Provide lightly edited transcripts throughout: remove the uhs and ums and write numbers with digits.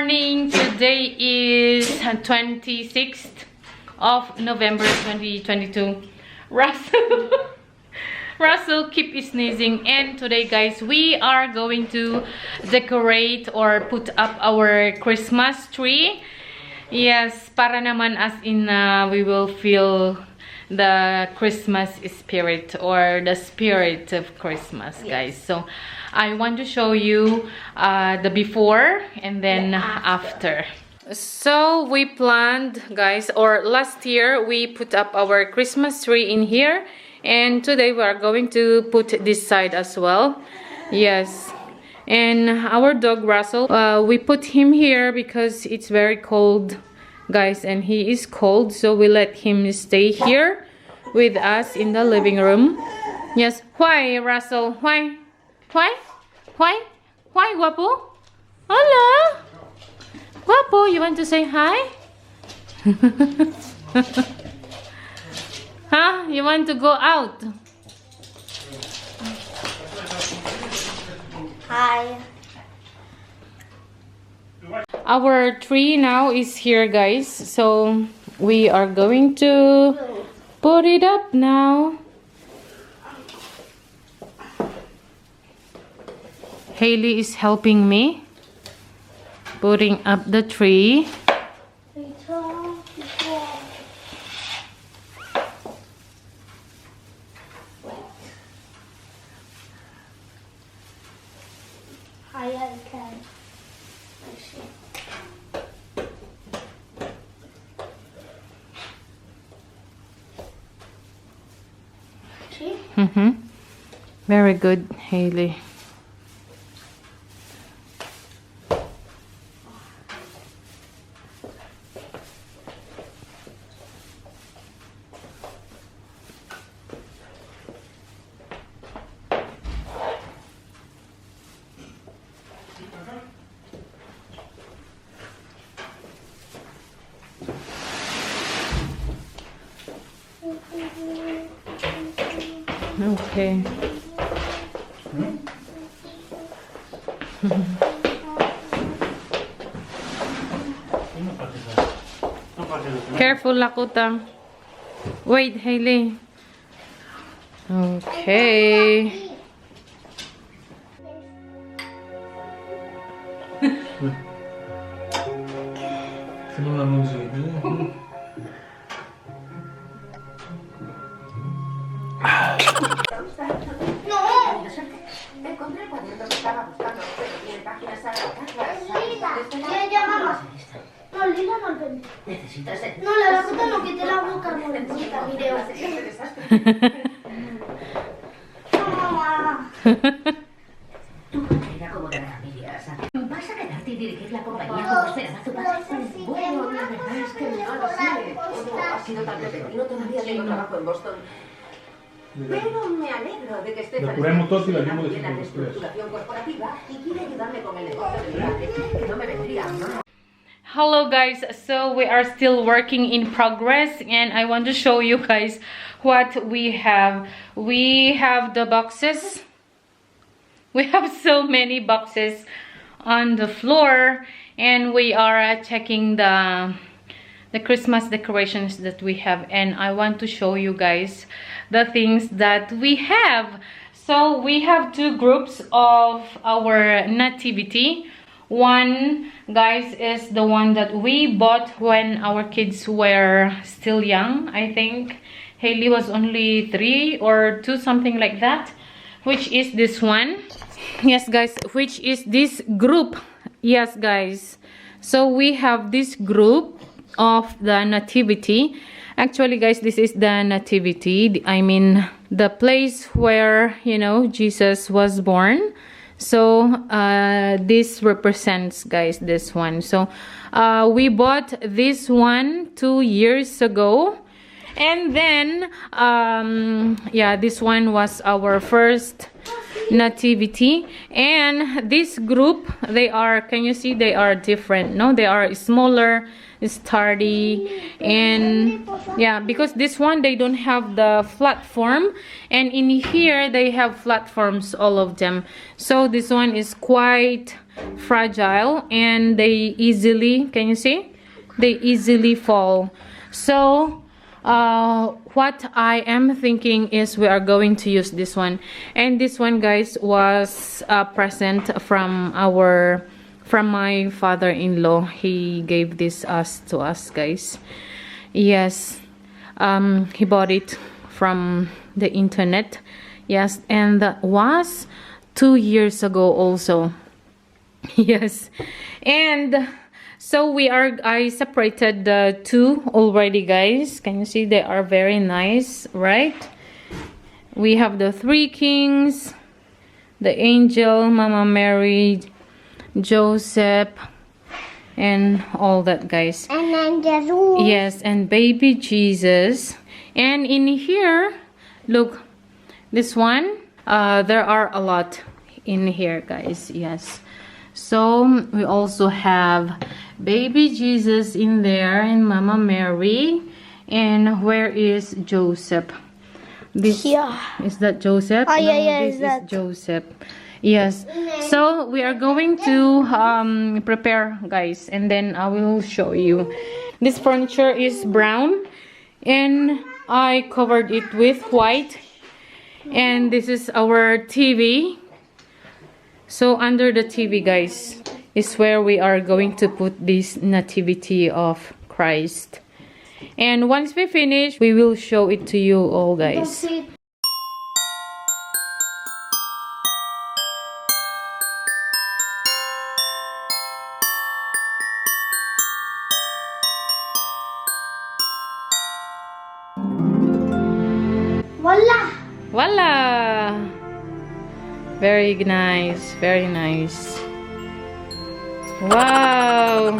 morning. Today is 26th of November 2022. Russell keep sneezing, and today guys we are going to decorate or put up our Christmas tree. Yes, para naman as in we will feel the Christmas spirit or the spirit of Christmas, guys. So I want to show you the before and then after. So we planned, guys, or last year we put up our Christmas tree in here, and today we are going to put this side as well. Yes, and our dog Russell, we put him here because it's very cold, guys, and he is cold, so we let him stay here with us in the living room. Yes. Why, Russell? Why Guapo? Hola Guapo, you want to say hi? Huh? You want to go out? Hi. Our tree now is here, guys, so we are going to put it up now. Haley is helping me putting up the tree. I can. Very good, Haley. Okay. Careful, Lakota. Wait, Haley. Okay. No, Lila no entendí. No, la Dakota no quité la boca, morencita, video. No, mamá. Era como de la familia, ¿sabes? Vas a quedarte y dirigir la compañía como esperaba tu padre. Bueno, la verdad es que no lo sé. Todo ha sido tan repentino, todavía tengo trabajo en Boston. Pero me alegro de que esté bien la reestructuración corporativa y quiere ayudarme con el negocio del viaje, que no me vendría, ¿no? Hello guys, so we are still working in progress, and I want to show you guys what we have. We have the boxes. We have so many boxes on the floor, and we are checking the Christmas decorations that we have, and I want to show you guys the things that we have. So we have two groups of our nativity. One, guys, is the one that we bought when our kids were still young. I think Haley was only 3 or 2, something like that, which is this one. Yes, guys, which is this group. Yes, guys, so we have this group of the nativity. Actually, guys, this is the nativity, I mean the place where, you know, Jesus was born. So this represents, guys, this one. So we bought this one 2 years ago, and then yeah, this one was our first nativity. And this group, they are, can you see, they are different, no? They are smaller, sturdy, and yeah, because this one they don't have the platform, and in here they have platforms, all of them. So this one is quite fragile and they easily, can you see? They easily fall. So what I am thinking is we are going to use this one. And this one, guys, was a present from my father-in-law. He gave this to us, guys. Yes, he bought it from the internet. Yes, and that was 2 years ago also. Yes, and so I separated the two already, guys. Can you see? They are very nice, right? We have the three kings, the angel, Mama Mary, Joseph, and all that, guys. And then Jesus. Yes, and baby Jesus. And in here, look, this one, there are a lot in here, guys. Yes, so we also have baby Jesus in there and Mama Mary. And where is Joseph? This is that Joseph? Oh, yeah, yeah, this is that is Joseph. Yes, so we are going to prepare, guys, and then I will show you. This furniture is brown and I covered it with white. And this is our TV. So under the TV, guys, is where we are going to put this nativity of Christ. And once we finish, we will show it to you all, guys. Voila! Voila! Very nice, very nice. Wow!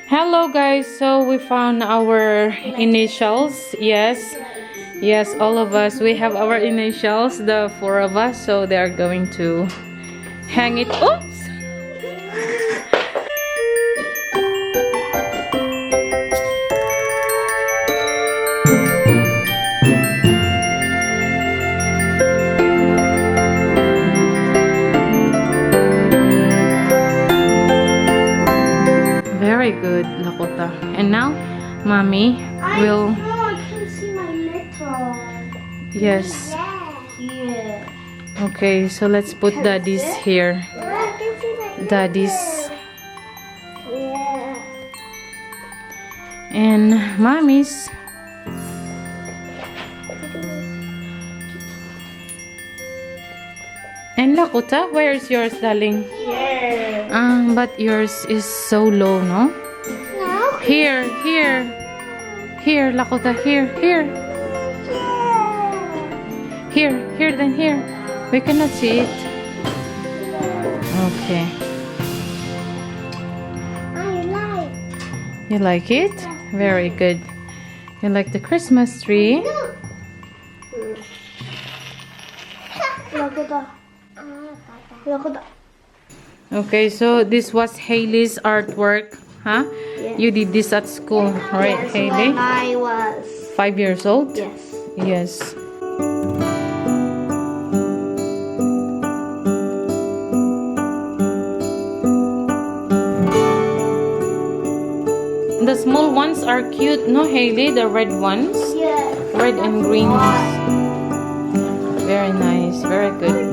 Hello, guys. So we found our initials. Yes, yes, all of us. We have our initials, the 4 of us. So they are going to hang it. Oops! Very good, Lakota. And now, Mommy will... I can see my letter. Yes. Yeah. Okay, so let's put Daddy's here. I can see my Daddy's. Yeah. And Mommy's. And Lakota, where is yours, darling? Yeah. But yours is so low, no? Now? Here, here. Here, Lakota, here, here. Here, here, then here. We cannot see it. Okay. I like. You like it? Very good. You like the Christmas tree? Look. Okay, so this was Hailey's artwork, huh? Yes. You did this at school, right, Yes, Hailey? when I was 5 years old? yes. Yes. The small ones are cute, no, Hailey? The red ones? Yeah. Red and green ones. Very nice, very good.